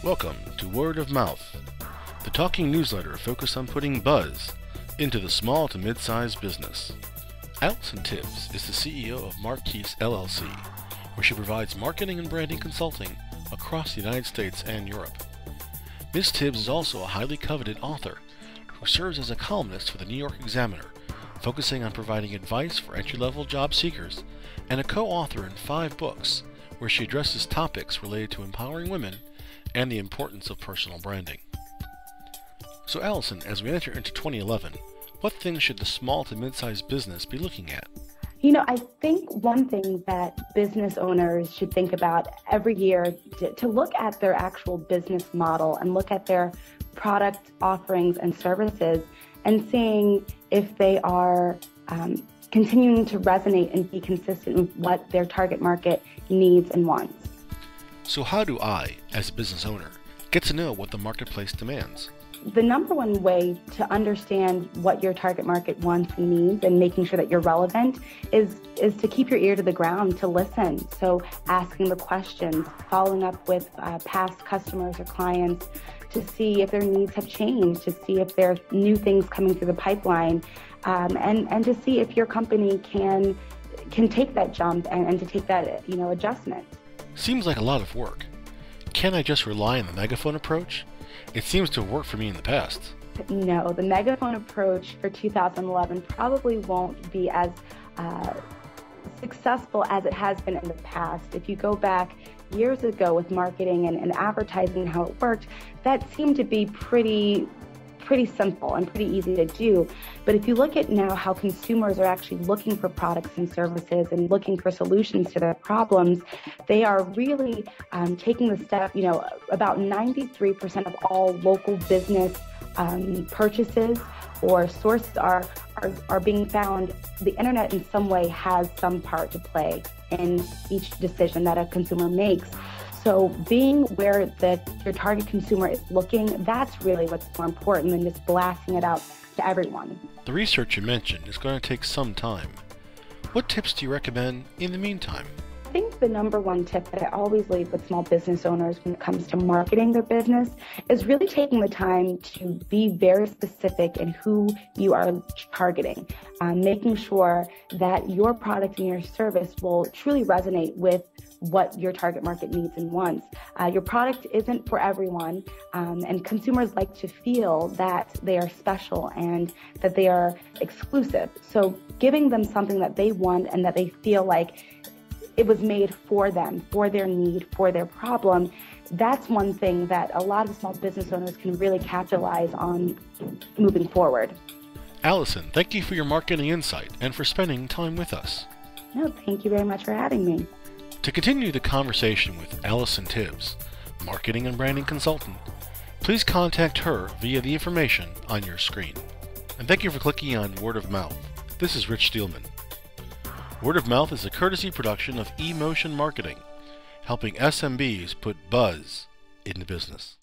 Welcome to Word of Mouth, the talking newsletter focused on putting buzz into the small to mid-sized business. Allison Tibbs is the CEO of Marquise LLC, where she provides marketing and branding consulting across the United States and Europe. Ms. Tibbs is also a highly coveted author who serves as a columnist for the New York Examiner, focusing on providing advice for entry-level job seekers, and a co-author in 5 books where she addresses topics related to empowering women and the importance of personal branding. So Allison, as we enter into 2011, what things should the small to mid-sized business be looking at? I think one thing that business owners should think about every year to look at their actual business model and look at their product offerings and services and seeing if they are continuing to resonate and be consistent with what their target market needs and wants. So how do I, as a business owner, get to know what the marketplace demands? The number one way to understand what your target market wants and needs and making sure that you're relevant is to keep your ear to the ground, to listen. So asking the questions, following up with past customers or clients to see if their needs have changed, to see if there are new things coming through the pipeline, and to see if your company can take that jump and to take that adjustment. Seems like a lot of work. Can I just rely on the megaphone approach? It seems to have worked for me in the past. No, the megaphone approach for 2011 probably won't be as successful as it has been in the past. If you go back years ago with marketing and advertising, how it worked, that seemed to be pretty simple and pretty easy to do. But if you look at now how consumers are actually looking for products and services and looking for solutions to their problems, they are really taking the step. About 93% of all local business purchases or sources are being found. The internet in some way has some part to play in each decision that a consumer makes. So being where your target consumer is looking, that's really what's more important than just blasting it out to everyone. The research you mentioned is going to take some time. What tips do you recommend in the meantime? I think the number one tip that I always leave with small business owners when it comes to marketing their business is really taking the time to be very specific in who you are targeting, making sure that your product and your service will truly resonate with what your target market needs and wants. Your product isn't for everyone, and consumers like to feel that they are special and that they are exclusive. So giving them something that they want and that they feel like it was made for them, for their need, for their problem, that's one thing that a lot of small business owners can really capitalize on moving forward. Allison, thank you for your marketing insight and for spending time with us. No, thank you very much for having me. To continue the conversation with Allison Tibbs, marketing and branding consultant, please contact her via the information on your screen. And thank you for clicking on Word of Mouth. This is Rich Steelman. Word of Mouth is a courtesy production of eMotion Marketing, helping SMBs put buzz into business.